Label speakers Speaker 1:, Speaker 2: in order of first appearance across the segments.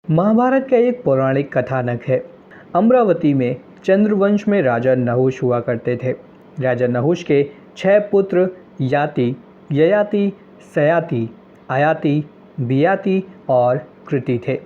Speaker 1: महाभारत का एक पौराणिक कथानक है। अमरावती में चंद्रवंश में राजा नहुष हुआ करते थे। राजा नहुष के 6 पुत्र याति, ययाति, सयाति, आयाति, बियाति और कृति थे।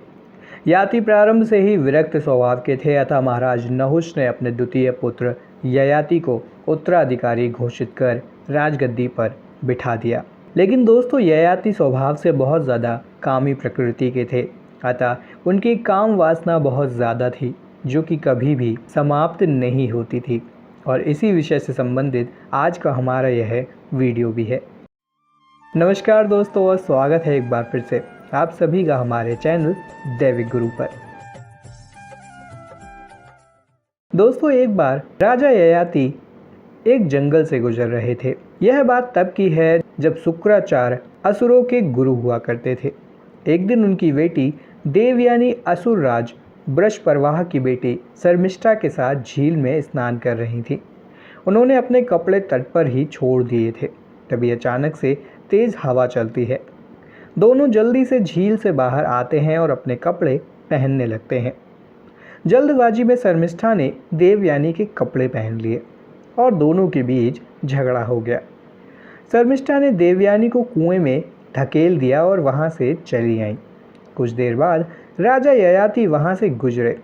Speaker 1: याति प्रारंभ से ही विरक्त स्वभाव के थे, अतः महाराज नहुष ने अपने द्वितीय पुत्र ययाति को उत्तराधिकारी घोषित कर राजगद्दी पर बिठा दिया। लेकिन दोस्तों, ययाति स्वभाव से बहुत ज़्यादा कामी प्रकृति के थे, अतः उनकी काम वासना बहुत ज़्यादा थी जो कि कभी भी समाप्त नहीं होती थी। और इसी विषय से संबंधित आज का हमारा यह वीडियो भी है। नमस्कार दोस्तों, और स्वागत है एक बार फिर से आप सभी का हमारे चैनल दैविक गुरु पर। दोस्तों, एक बार राजा ययाति एक जंगल से गुजर रहे थे। यह बात तब की है जब शुक्राचार्य असुरों के गुरु हुआ करते थे। एक दिन उनकी बेटी देवयानी असुरराज वृषपर्वाह की बेटी शर्मिष्ठा के साथ झील में स्नान कर रही थी। उन्होंने अपने कपड़े तट पर ही छोड़ दिए थे। तभी अचानक से तेज हवा चलती है। दोनों जल्दी से झील से बाहर आते हैं और अपने कपड़े पहनने लगते हैं। जल्दबाजी में शर्मिष्ठा ने देवयानी के कपड़े पहन लिए और दोनों के बीच झगड़ा हो गया। शर्मिष्ठा ने देवयानी को कुएं में धकेल दिया और वहां से चली आईं। कुछ देर बाद राजा ययाति वहां से गुजरे।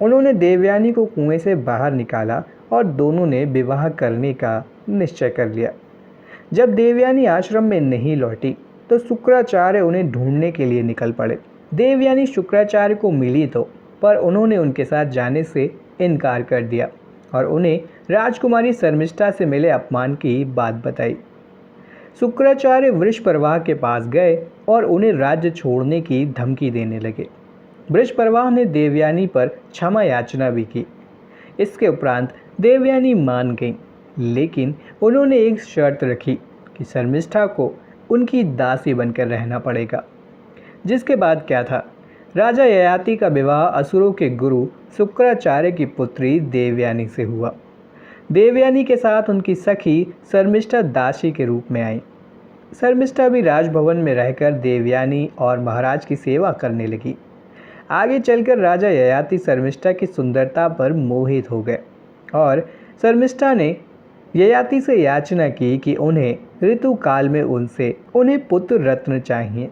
Speaker 1: उन्होंने देवयानी को कुएं से बाहर निकाला और दोनों ने विवाह करने का निश्चय कर लिया। जब देवयानी आश्रम में नहीं लौटी तो शुक्राचार्य उन्हें ढूंढने के लिए निकल पड़े। देवयानी शुक्राचार्य को मिली तो, पर उन्होंने उनके साथ जाने से इनकार कर दिया और उन्हें राजकुमारी शर्मिष्ठा से मिले अपमान की बात बताई। शुक्राचार्य वृषपर्वाह के पास गए और उन्हें राज्य छोड़ने की धमकी देने लगे। वृषपर्वाह ने देवयानी पर क्षमा याचना भी की। इसके उपरांत देवयानी मान गईं, लेकिन उन्होंने एक शर्त रखी कि शर्मिष्ठा को उनकी दासी बनकर रहना पड़ेगा। जिसके बाद क्या था, राजा ययाति का विवाह असुरों के गुरु शुक्राचार्य की पुत्री देवयानी से हुआ। देवयानी के साथ उनकी सखी शर्मिष्ठा दासी के रूप में आई। शर्मिष्ठा भी राजभवन में रहकर देवयानी और महाराज की सेवा करने लगी। आगे चलकर राजा ययाति शर्मिष्ठा की सुंदरता पर मोहित हो गए और शर्मिष्ठा ने ययाति से याचना की कि उन्हें ऋतु काल में उन्हें पुत्र रत्न चाहिए।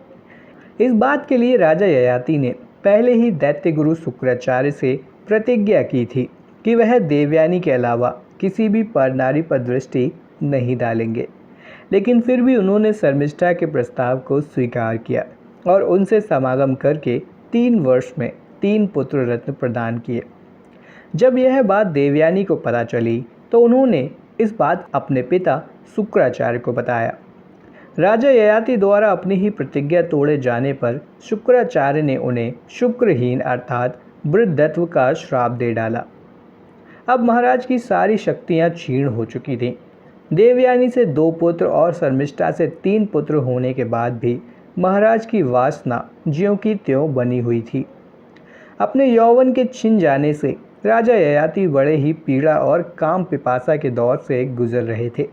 Speaker 1: इस बात के लिए राजा ययाति ने पहले ही दैत्य गुरु शुक्राचार्य से प्रतिज्ञा की थी कि वह देवयानी के अलावा किसी भी पर नारी पर दृष्टि नहीं डालेंगे। लेकिन फिर भी उन्होंने शर्मिष्ठा के प्रस्ताव को स्वीकार किया और उनसे समागम करके 3 वर्ष में 3 पुत्र रत्न प्रदान किए। जब यह बात देवयानी को पता चली तो उन्होंने इस बात अपने पिता शुक्राचार्य को बताया। राजा ययाति द्वारा अपनी ही प्रतिज्ञा तोड़े जाने पर शुक्राचार्य ने उन्हें शुक्रहीन अर्थात वृद्धत्व का श्राप दे डाला। अब महाराज की सारी शक्तियां क्षीण हो चुकी थीं। देवयानी से 2 पुत्र और शर्मिष्ठा से 3 पुत्र होने के बाद भी महाराज की वासना ज्यों की त्यों बनी हुई थी। अपने यौवन के छिन जाने से राजा ययाति बड़े ही पीड़ा और काम पिपासा के दौर से गुजर रहे थे।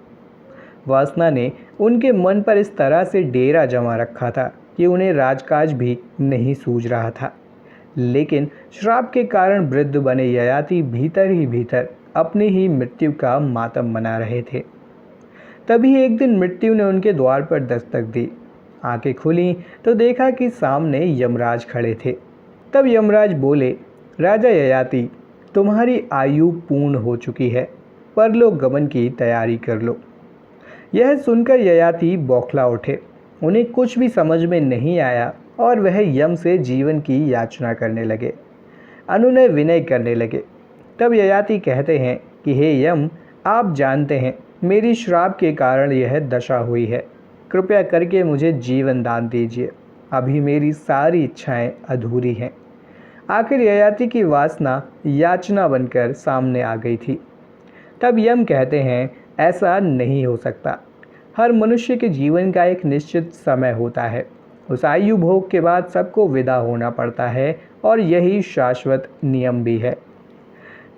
Speaker 1: वासना ने उनके मन पर इस तरह से डेरा जमा रखा था कि उन्हें राजकाज भी नहीं सूझ रहा था। लेकिन श्राप के कारण वृद्ध बने ययाति भीतर ही भीतर अपनी ही मृत्यु का मातम मना रहे थे। तभी एक दिन मृत्यु ने उनके द्वार पर दस्तक दी। आंखें खुली तो देखा कि सामने यमराज खड़े थे। तब यमराज बोले, राजा ययाति, तुम्हारी आयु पूर्ण हो चुकी है, परलोक गमन की तैयारी कर लो। यह सुनकर ययाति बौखला उठे। उन्हें कुछ भी समझ में नहीं आया और वह यम से जीवन की याचना करने लगे, अनुनय विनय करने लगे। तब ययाति कहते हैं कि हे यम, आप जानते हैं मेरी श्राप के कारण यह दशा हुई है। कृपया करके मुझे जीवन दान दीजिए, अभी मेरी सारी इच्छाएं अधूरी हैं। आखिर ययाति की वासना याचना बनकर सामने आ गई थी। तब यम कहते हैं, ऐसा नहीं हो सकता। हर मनुष्य के जीवन का एक निश्चित समय होता है। उस आयु भोग के बाद सबको विदा होना पड़ता है और यही शाश्वत नियम भी है।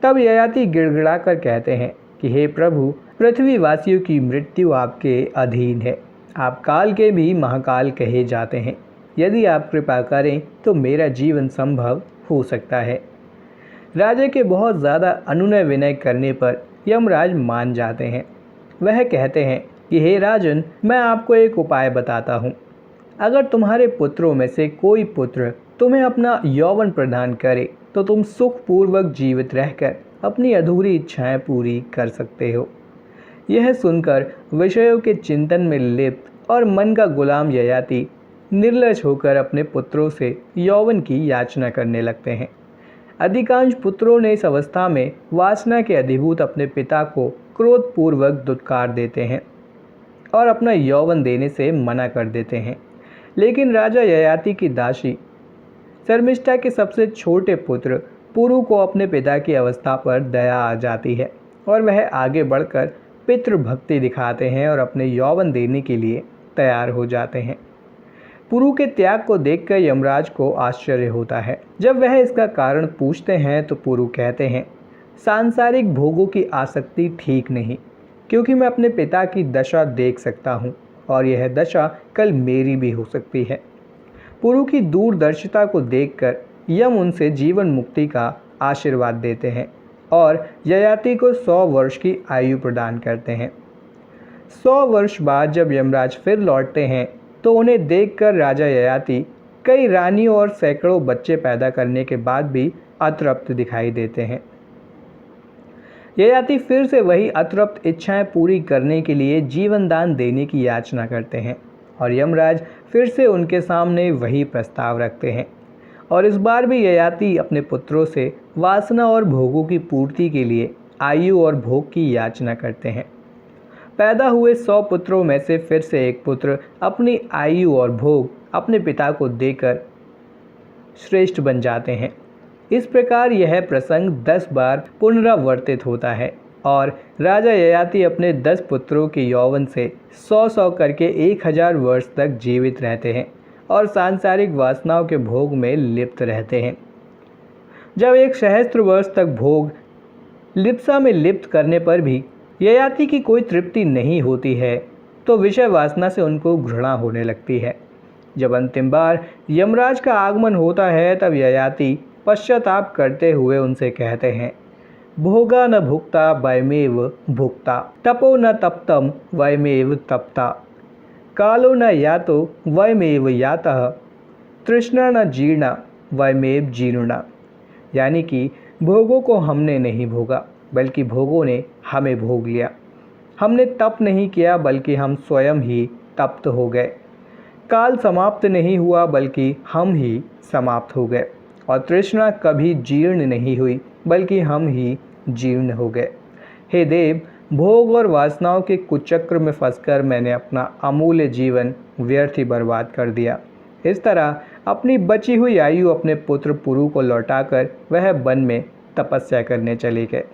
Speaker 1: तब ययाति गिड़गिड़ाकर कहते हैं कि हे प्रभु, पृथ्वीवासियों की मृत्यु आपके अधीन है। आप काल के भी महाकाल कहे जाते हैं। यदि आप कृपा करें तो मेरा जीवन संभव हो सकता है। राजा के बहुत ज़्यादा अनुनय विनय करने पर यमराज मान जाते हैं। वह कहते हैं कि हे राजन, मैं आपको एक उपाय बताता हूँ। अगर तुम्हारे पुत्रों में से कोई पुत्र तुम्हें अपना यौवन प्रदान करे तो तुम सुखपूर्वक जीवित रहकर अपनी अधूरी इच्छाएं पूरी कर सकते हो। यह सुनकर विषयों के चिंतन में लिप्त और मन का गुलाम ययाति निर्लज होकर अपने पुत्रों से यौवन की याचना करने लगते हैं। अधिकांश पुत्रों ने इस अवस्था में वासना के अधीभूत अपने पिता को क्रोधपूर्वक दुत्कार देते हैं और अपना यौवन देने से मना कर देते हैं। लेकिन राजा ययाति की दासी शर्मिष्ठा के सबसे छोटे पुत्र पुरु को अपने पिता की अवस्था पर दया आ जाती है और वह आगे बढ़कर पितृभक्ति दिखाते हैं और अपने यौवन देने के लिए तैयार हो जाते हैं। पुरु के त्याग को देखकर यमराज को आश्चर्य होता है। जब वह इसका कारण पूछते हैं तो पुरु कहते हैं, सांसारिक भोगों की आसक्ति ठीक नहीं, क्योंकि मैं अपने पिता की दशा देख सकता हूँ और यह दशा कल मेरी भी हो सकती है। पुरु की दूरदर्शिता को देखकर यम उनसे जीवन मुक्ति का आशीर्वाद देते हैं और ययाति को 100 वर्ष की आयु प्रदान करते हैं। 100 वर्ष बाद जब यमराज फिर लौटते हैं तो उन्हें देखकर राजा ययाति कई रानियों और सैकड़ों बच्चे पैदा करने के बाद भी अतृप्त दिखाई देते हैं। ययाति फिर से वही अतृप्त इच्छाएं पूरी करने के लिए जीवन दान देने की याचना करते हैं और यमराज फिर से उनके सामने वही प्रस्ताव रखते हैं और इस बार भी ययाति अपने पुत्रों से वासना और भोगों की पूर्ति के लिए आयु और भोग की याचना करते हैं। पैदा हुए 100 पुत्रों में से फिर से एक पुत्र अपनी आयु और भोग अपने पिता को देकर श्रेष्ठ बन जाते हैं। इस प्रकार यह प्रसंग 10 बार पुनरावर्तित होता है और राजा ययाति अपने 10 पुत्रों के यौवन से 100 करके 1000 वर्ष तक जीवित रहते हैं और सांसारिक वासनाओं के भोग में लिप्त रहते हैं। जब 1 सहस्त्र वर्ष तक भोग लिप्सा में लिप्त करने पर भी ययाति की कोई तृप्ति नहीं होती है तो विषय वासना से उनको घृणा होने लगती है। जब अंतिम बार यमराज का आगमन होता है तब ययाति पश्चाताप करते हुए उनसे कहते हैं, भोगा न भुक्ता वयमेव भुक्ता, तपो न तप्तम वयमेव तप्ता, कालो न यातो वयमेव यातः, तृष्णा न जीर्णा वयमेव जीर्णा। यानी कि भोगों को हमने नहीं भोगा बल्कि भोगों ने हमें भोग लिया। हमने तप नहीं किया बल्कि हम स्वयं ही तप्त हो गए। काल समाप्त नहीं हुआ बल्कि हम ही समाप्त हो गए और तृष्णा कभी जीर्ण नहीं हुई बल्कि हम ही जीर्ण हो गए। हे देव, भोग और वासनाओं के कुचक्र में फंसकर मैंने अपना अमूल्य जीवन व्यर्थ ही बर्बाद कर दिया। इस तरह अपनी बची हुई आयु अपने पुत्र पुरु को लौटाकर वह वन में तपस्या करने चले गए।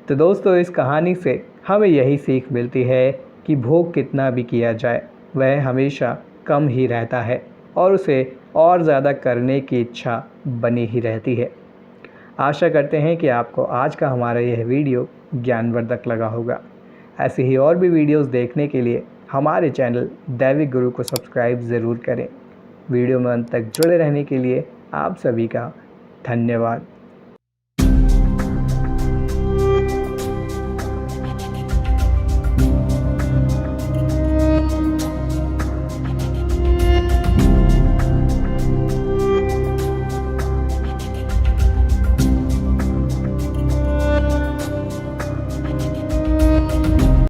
Speaker 1: तो दोस्तों, इस कहानी से हमें यही सीख मिलती है कि भोग कितना भी किया जाए वह हमेशा कम ही रहता है और उसे और ज़्यादा करने की इच्छा बनी ही रहती है। आशा करते हैं कि आपको आज का हमारा यह वीडियो ज्ञानवर्धक लगा होगा। ऐसे ही और भी वीडियोस देखने के लिए हमारे चैनल दैविक गुरु को सब्सक्राइब ज़रूर करें। वीडियो में अंत तक जुड़े रहने के लिए आप सभी का धन्यवाद।